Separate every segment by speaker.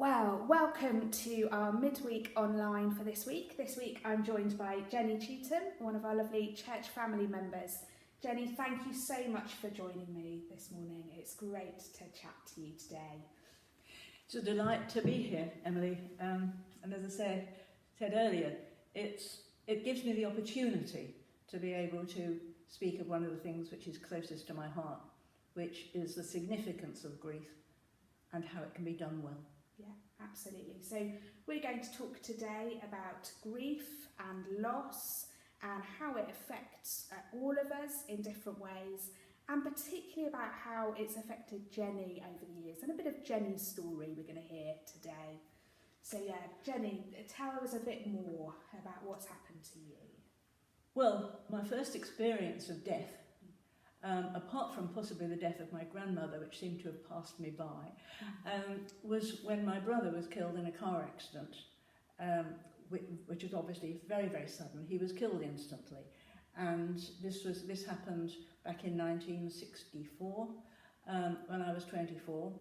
Speaker 1: Well, welcome to our midweek online for this week. This week I'm joined by Jenny Cheetham, one of our lovely church family members. Jenny, thank you so much for joining me this morning. It's great to chat to you today.
Speaker 2: It's a delight to be here, Emily. And as I said earlier, it gives me the opportunity to be able to speak of one of the things which is closest to my heart, which is the significance of grief and how it can be done well.
Speaker 1: Yeah, absolutely. So we're going to talk today about grief and loss and how it affects all of us in different ways, and particularly about how it's affected Jenny over the years, and a bit of Jenny's story we're going to hear today. So yeah, Jenny, tell us a bit more about what's happened to you.
Speaker 2: Well, my first experience of death, apart from possibly the death of my grandmother, which seemed to have passed me by, was when my brother was killed in a car accident, which was obviously very, very sudden. He was killed instantly. And this happened back in 1964, when I was 24.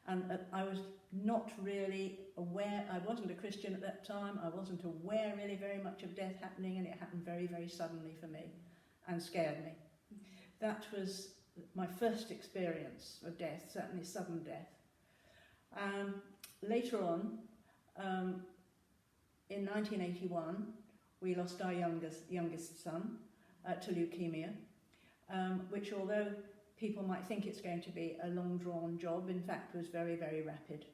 Speaker 2: And I was not really aware, I wasn't a Christian at that time, I wasn't aware really very much of death happening, and it happened very, very suddenly for me and scared me. That was my first experience of death, certainly sudden death. Later on, in 1981, we lost our youngest son to leukemia, which, although people might think it's going to be a long drawn job, in fact was very, very rapid.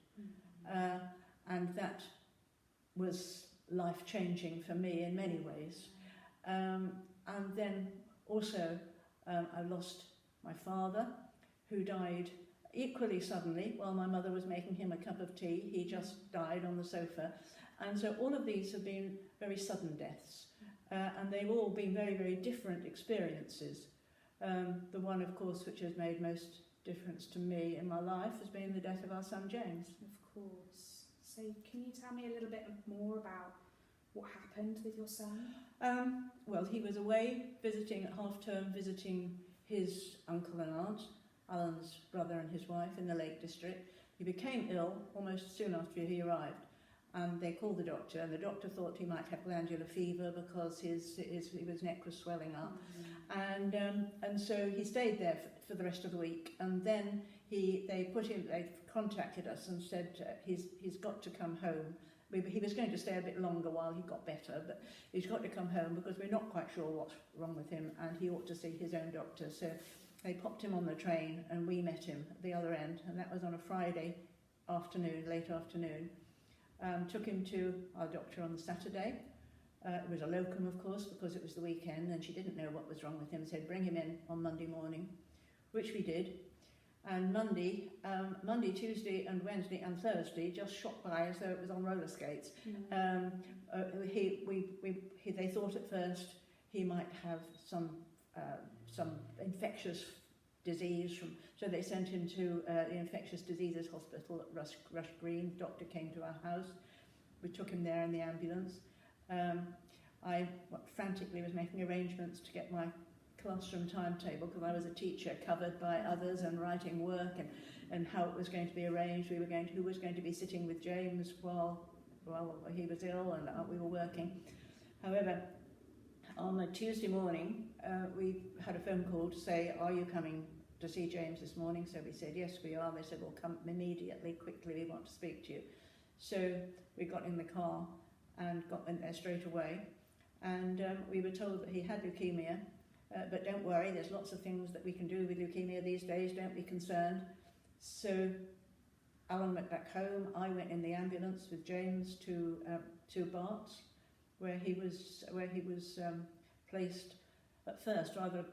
Speaker 2: And that was life changing for me in many ways. And then also I lost my father, who died equally suddenly while my mother was making him a cup of tea. He just died on the sofa. And so all of these have been very sudden deaths, and they've all been very, very different experiences. The one, of course, which has made most difference to me in my life has been the death of our son James.
Speaker 1: Of course. So can you tell me a little bit more about what happened with your son?
Speaker 2: Well, he was away visiting at half-term, visiting his uncle and aunt, Alan's brother and his wife, in the Lake District. He became ill almost soon after he arrived, and they called the doctor, and the doctor thought he might have glandular fever because his neck was swelling up. And so he stayed there for the rest of the week, and then they contacted us and said he's got to come home. He was going to stay a bit longer while he got better, but he's got to come home because we're not quite sure what's wrong with him, and he ought to see his own doctor. So they popped him on the train, and we met him at the other end, and that was on a Friday afternoon, late afternoon. Took him to our doctor on the Saturday. It was a locum, of course, because it was the weekend, and she didn't know what was wrong with him. Said, bring him in on Monday morning, which we did. And Monday, Tuesday and Wednesday and Thursday just shot by as though it was on roller skates. They thought at first he might have some infectious disease, so they sent him to the infectious diseases hospital at Rush Green. The doctor came to our house. We took him there in the ambulance. I frantically was making arrangements to get my classroom timetable, because I was a teacher, covered by others, and writing work and how it was going to be arranged. Who was going to be sitting with James while he was ill, and we were working. However, on a Tuesday morning, we had a phone call to say, are you coming to see James this morning? So we said, yes, we are. They said, well, come immediately, quickly, we want to speak to you. So we got in the car and went there straight away. And we were told that he had leukemia, but don't worry, there's lots of things that we can do with leukemia these days, don't be concerned. So Alan went back home. I went in the ambulance with James to Bart's, where he was placed at first rather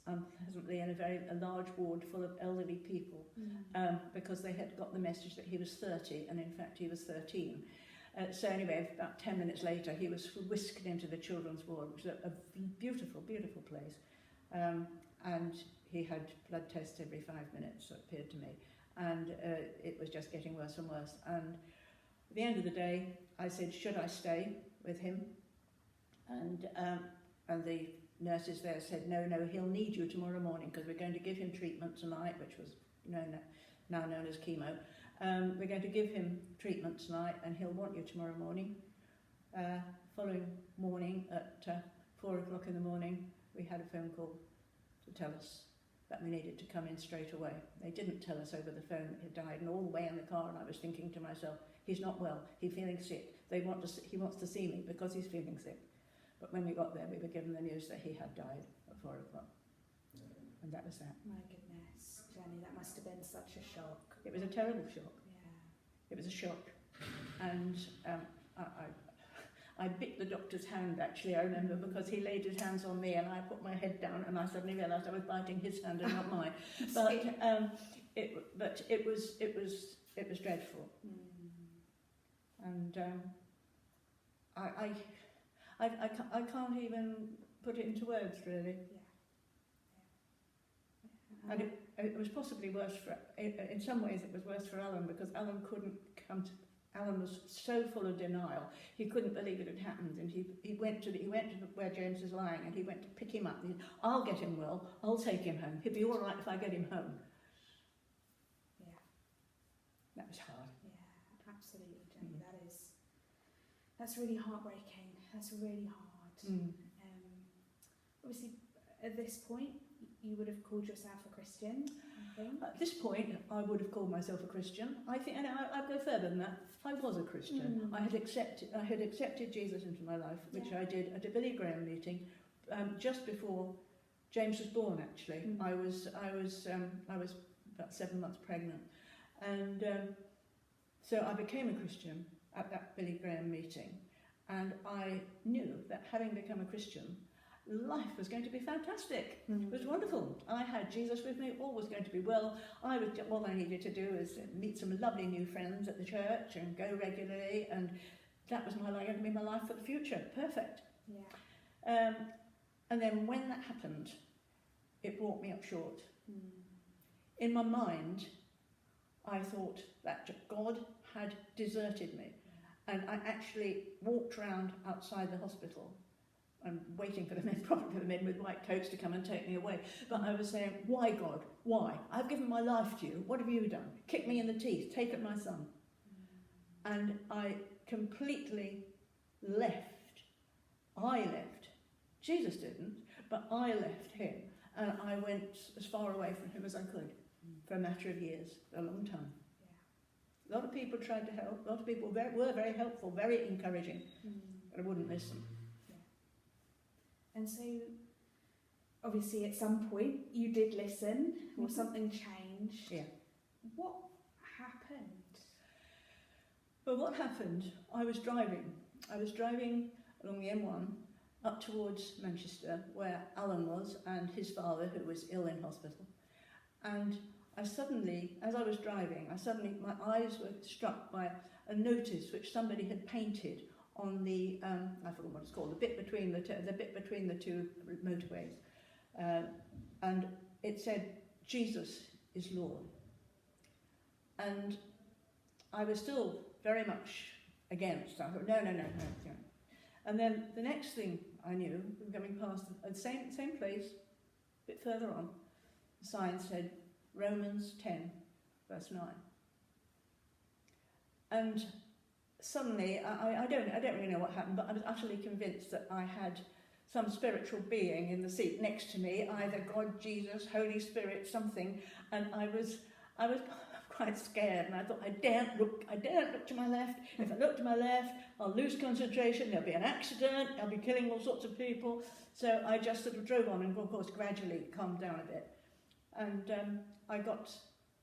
Speaker 2: unpleasantly in a large ward full of elderly people, because they had got the message that he was 30, and in fact he was 13. So anyway, about 10 minutes later, he was whisked into the children's ward, which is a beautiful, beautiful place. And he had blood tests every 5 minutes, so it appeared to me. And it was just getting worse and worse. And at the end of the day, I said, should I stay with him? And the nurses there said, no, he'll need you tomorrow morning, because we're going to give him treatment tonight, which was now known as chemo. We're going to give him treatment tonight and he'll want you tomorrow morning. Following morning at 4 o'clock in the morning, we had a phone call to tell us that we needed to come in straight away. They didn't tell us over the phone that he died, and all the way in the car, and I was thinking to myself, he's not well, he's feeling sick. He wants to see me because he's feeling sick. But when we got there, we were given the news that he had died at 4 o'clock. And that was that.
Speaker 1: My goodness, Jenny, that must have been such a shock.
Speaker 2: It was a terrible shock.
Speaker 1: Yeah.
Speaker 2: It was a shock. And I bit the doctor's hand, actually, I remember, because he laid his hands on me and I put my head down and I suddenly realised I was biting his hand and not mine. But it was dreadful. And I can't even put it into words, really.
Speaker 1: Yeah.
Speaker 2: And it was possibly worse in some ways it was worse for Alan, because Alan couldn't come to, Alan was so full of denial, he couldn't believe it had happened, and he went to where James is lying, and he went to pick him up, and he said, I'll get him well, I'll take him home, he'll be all right if I get him home.
Speaker 1: Yeah.
Speaker 2: That was hard.
Speaker 1: Yeah, absolutely, Jenny. That's really heartbreaking. That's really hard. Obviously, at this point, you would have called yourself a Christian, I think. At
Speaker 2: this point, I would have called myself a Christian. I think, and I'd go further than that. I was a Christian. I had accepted Jesus into my life, which I did at a Billy Graham meeting, just before James was born. Actually, I was about 7 months pregnant, and so I became a Christian at that Billy Graham meeting, and I knew that having become a Christian, life was going to be fantastic. It was wonderful. I had Jesus with me, all was going to be well. All I needed to do was meet some lovely new friends at the church and go regularly, and that was going to be my life for the future. Perfect.
Speaker 1: Yeah.
Speaker 2: And then when that happened, it brought me up short. In my mind, I thought that God had deserted me. And I actually walked round outside the hospital. I'm waiting for the men, probably the men with white coats to come and take me away. But I was saying, why, God? Why? I've given my life to you. What have you done? Kick me in the teeth. Take up my son. And I completely left. I left. Jesus didn't, but I left him. And I went as far away from him as I could for a matter of years, a long time. A lot of people tried to help. A lot of people were very helpful, very encouraging, but I wouldn't listen.
Speaker 1: And so, obviously, at some point, you did listen, or something changed.
Speaker 2: Yeah.
Speaker 1: What happened?
Speaker 2: Well, what happened? I was driving along the M1 up towards Manchester, where Alan was, and his father, who was ill in hospital. And I suddenly, as I was driving, my eyes were struck by a notice which somebody had painted on the, I forgot what it's called, the bit between the two motorways, and it said, Jesus is Lord. And I was still very much against. I thought, no. And then the next thing I knew, we were coming past the same place, a bit further on, the sign said, Romans 10, verse 9. And suddenly, I don't really know what happened, but I was utterly convinced that I had some spiritual being in the seat next to me, either God, Jesus, Holy Spirit, something, and I was quite scared, and I thought, I daren't look to my left. If I look to my left, I'll lose concentration, there'll be an accident, I'll be killing all sorts of people. So I just sort of drove on, and of course gradually calmed down a bit. And I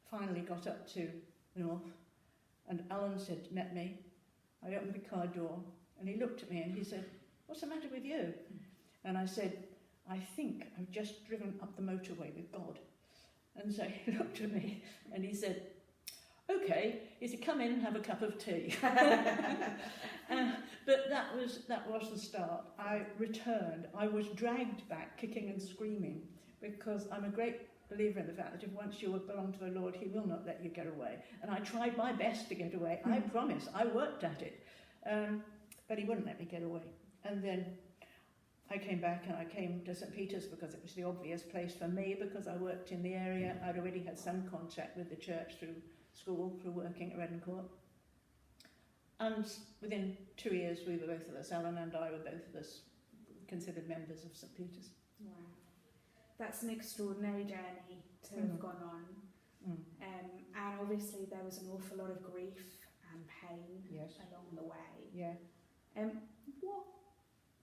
Speaker 2: finally got up to North, and Alan met me. I opened the car door, and he looked at me and he said, what's the matter with you? And I said, I think I've just driven up the motorway with God. And so he looked at me and he said, okay, he said, come in and have a cup of tea. But that was the start. I returned. I was dragged back, kicking and screaming, because I'm a great believer in the fact that if once you belong to the Lord, he will not let you get away. And I tried my best to get away. I promise. I worked at it. But he wouldn't let me get away. And then I came back and I came to St. Peter's because it was the obvious place for me, because I worked in the area. I'd already had some contact with the church through school through working at Redden Court. And within 2 years, we were both of us, Alan and I were both of us considered members of St Peter's.
Speaker 1: Wow. That's an extraordinary journey to have gone on. And obviously there was an awful lot of grief and pain along the way.
Speaker 2: Yeah.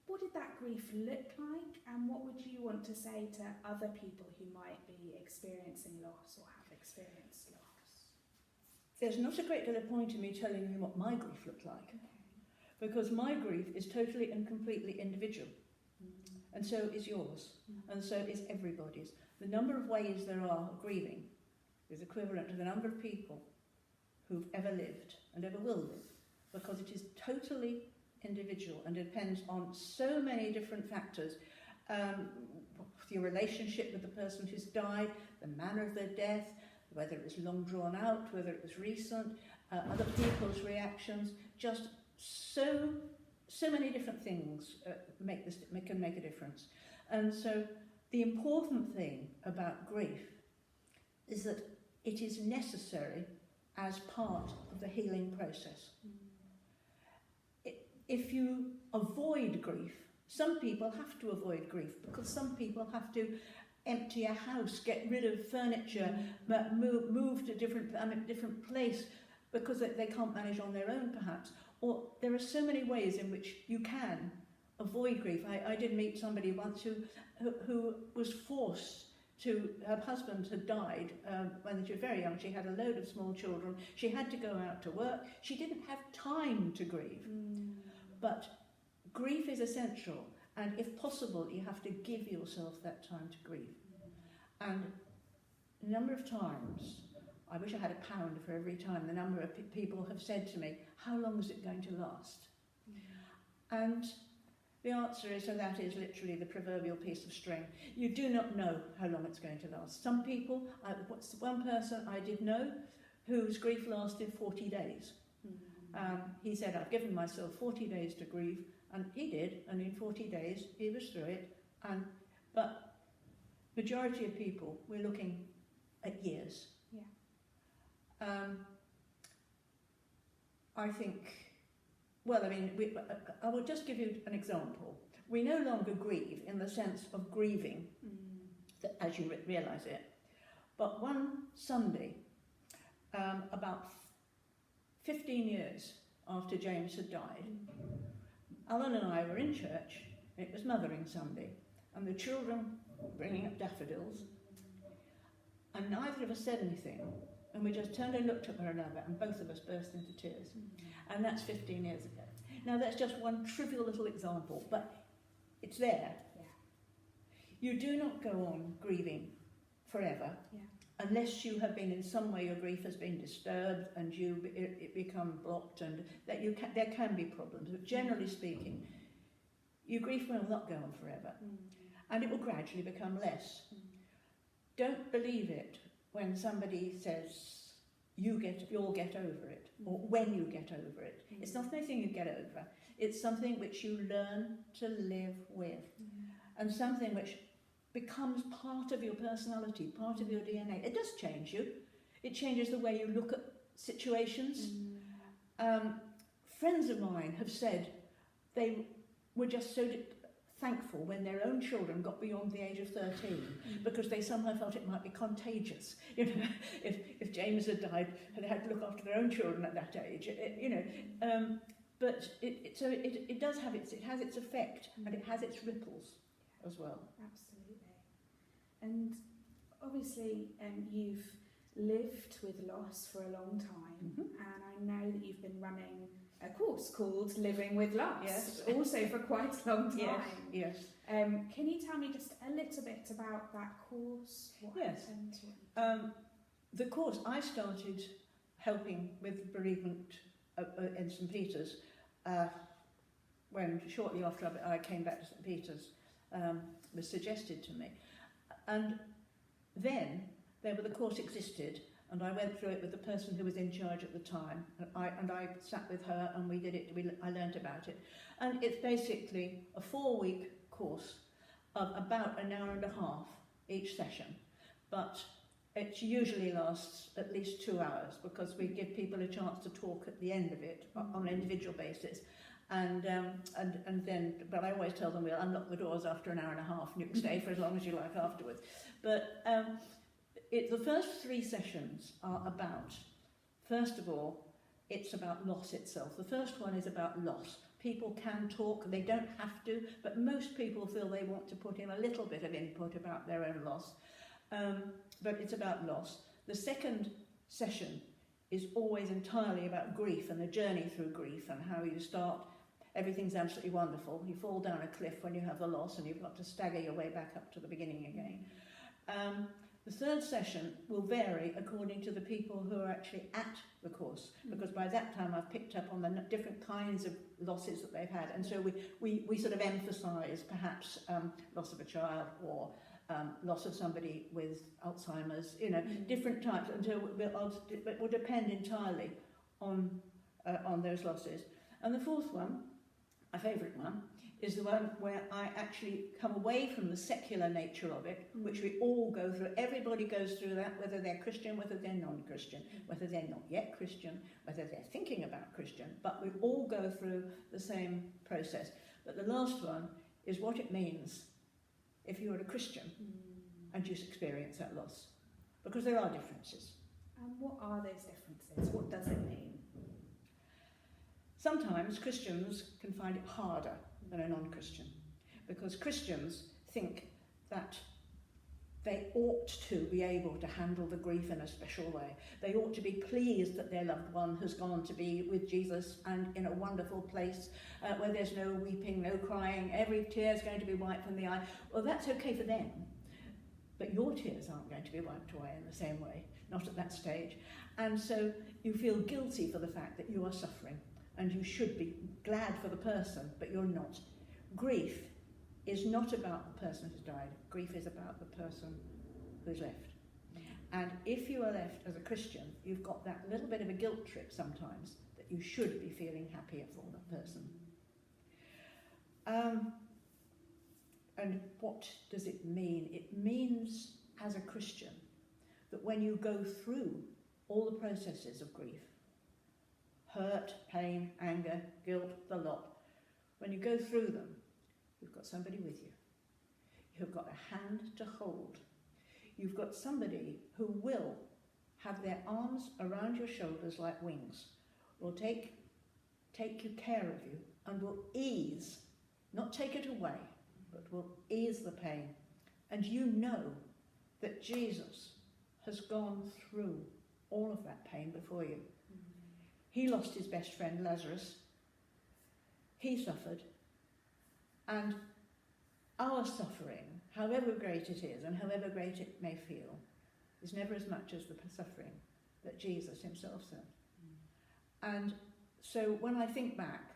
Speaker 1: What did that grief look like, and what would you want to say to other people who might be experiencing loss or have experienced loss?
Speaker 2: There's not a great deal of point in me telling you what my grief looked like, because my grief is totally and completely individual, and so is yours, and so is everybody's. The number of ways there are of grieving is equivalent to the number of people who've ever lived and ever will live, because it is totally individual and depends on so many different factors. Your relationship with the person who's died, the manner of their death, whether it was long drawn out, whether it was recent, other people's reactions, just so many different things can make a difference. And so the important thing about grief is that it is necessary as part of the healing process. If you avoid grief, some people have to avoid grief because some people have to empty a house, get rid of furniture, move to a different place because they can't manage on their own perhaps. Or there are so many ways in which you can avoid grief. I did meet somebody once who was forced to, her husband had died when she was very young. She had a load of small children. She had to go out to work. She didn't have time to grieve. But grief is essential, and if possible, you have to give yourself that time to grieve. And a number of times, I wish I had a pound for every time, the number of people have said to me, how long is it going to last? And the answer is, so that is literally the proverbial piece of string. You do not know how long it's going to last. Some people, one person I did know whose grief lasted 40 days. He said, I've given myself 40 days to grieve, and he did, and in 40 days he was through it. But majority of people, we're looking at years. I think, well, I mean, I will just give you an example. We no longer grieve in the sense of grieving, as you realise it. But one Sunday, about 15 years after James had died, Alan and I were in church. It was Mothering Sunday, and the children were bringing up daffodils, and neither of us said anything, and we just turned and looked at one another, and both of us burst into tears. And that's 15 years ago. Now that's just one trivial little example, but it's there. You do not go on grieving forever. Unless you have been in some way, your grief has been disturbed and it become blocked, and that there can be problems. But generally speaking, your grief will not go on forever, and it will gradually become less. Don't believe it when somebody says you'll get over it, or when you get over it. It's not anything you get over. It's something which you learn to live with, and something which becomes part of your personality, part of your DNA. It does change you. It changes the way you look at situations. Friends of mine have said they were just so thankful when their own children got beyond the age of 13 because they somehow felt it might be contagious. You know, if James had died, they had to look after their own children at that age. But it does have it has its effect, and it has its ripples as well.
Speaker 1: Absolutely. And obviously you've lived with loss for a long time, and I know that you've been running a course called Living with Loss, also for quite a long time.
Speaker 2: Yes.
Speaker 1: Can you tell me just a little bit about that course? What happened?
Speaker 2: The course, I started helping with bereavement in St Peter's when shortly after I came back to St Peter's was suggested to me. And then the course existed, and I went through it with the person who was in charge at the time, and I sat with her and we did it. I learned about it, and it's basically a 4-week course of about an hour and a half each session, but It usually lasts at least 2 hours because we give people a chance to talk at the end of it on an individual basis. And then, but I always tell them we'll unlock the doors after an hour and a half and you can stay for as long as you like afterwards. But the first 3 sessions are about, first of all, it's about loss itself. The first one is about loss. People can talk, they don't have to, but most people feel they want to put in a little bit of input about their own loss. But it's about loss. The second session is always entirely about grief and the journey through grief and how you start. Everything's absolutely wonderful. You fall down a cliff when you have the loss and you've got to stagger your way back up to the beginning again. The third session will vary according to the people who are actually at the course, because by that time I've picked up on the different kinds of losses that they've had, and so we sort of emphasise perhaps loss of a child or loss of somebody with Alzheimer's, different types, and so it will depend entirely on those losses. And the fourth one, my favourite one, is the one where I actually come away from the secular nature of it, which we all go through. Everybody goes through that, whether they're Christian, whether they're non-Christian, whether they're not yet Christian, whether they're thinking about Christian, but we all go through the same process. But the last one is what it means if you're a Christian and you experience that loss. Because there are differences.
Speaker 1: And what are those differences? What does it mean?
Speaker 2: Sometimes Christians can find it harder than a non-Christian, because Christians think that they ought to be able to handle the grief in a special way. They ought to be pleased that their loved one has gone to be with Jesus and in a wonderful place where there's no weeping, no crying, every tear is going to be wiped from the eye. Well, that's okay for them, but your tears aren't going to be wiped away in the same way, not at that stage. And so you feel guilty for the fact that you are suffering, and you should be glad for the person, but you're not. Grief is not about the person who's died. Grief is about the person who's left. And if you are left as a Christian, you've got that little bit of a guilt trip sometimes that you should be feeling happier for that person. And what does it mean? It means, as a Christian, that when you go through all the processes of grief, hurt, pain, anger, guilt, the lot, when you go through them, you've got somebody with you. You've got a hand to hold. You've got somebody who will have their arms around your shoulders like wings, will take care of you and will ease, not take it away, but will ease the pain. And you know that Jesus has gone through all of that pain before you. He lost his best friend, Lazarus. He suffered. And our suffering, however great it is and however great it may feel, is never as much as the suffering that Jesus himself suffered. And so when I think back,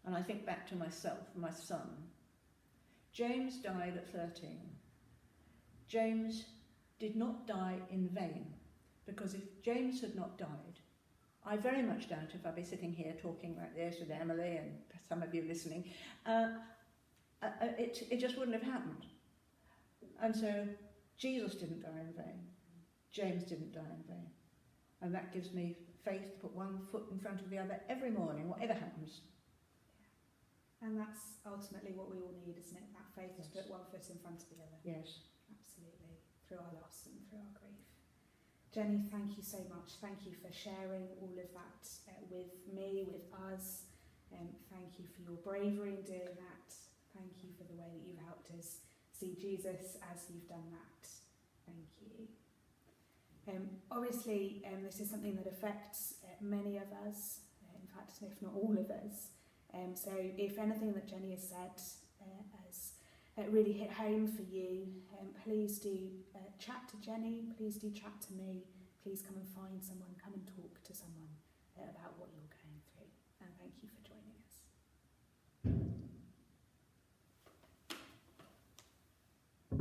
Speaker 2: and I think back to myself, my son, James died at 13. James did not die in vain, because if James had not died, I very much doubt if I'd be sitting here talking like this with Emily and some of you listening. It just wouldn't have happened. And so Jesus didn't die in vain. James didn't die in vain. And that gives me faith to put one foot in front of the other every morning, whatever happens.
Speaker 1: And that's ultimately what we all need, isn't it? That faith
Speaker 2: Yes.
Speaker 1: to put one foot in front of the other.
Speaker 2: Yes.
Speaker 1: Absolutely. Through our loss and through our grief. Jenny, thank you so much. Thank you for sharing all of that with me, with us. Thank you for your bravery in doing that. Thank you for the way that you've helped us see Jesus as you've done that. Thank you. Obviously, this is something that affects many of us, in fact, if not all of us. So if anything that Jenny has said has really hit home for you, please do chat to Jenny, please do chat to me, please come and find someone, come and talk to someone about what you're going through. And thank you for joining us.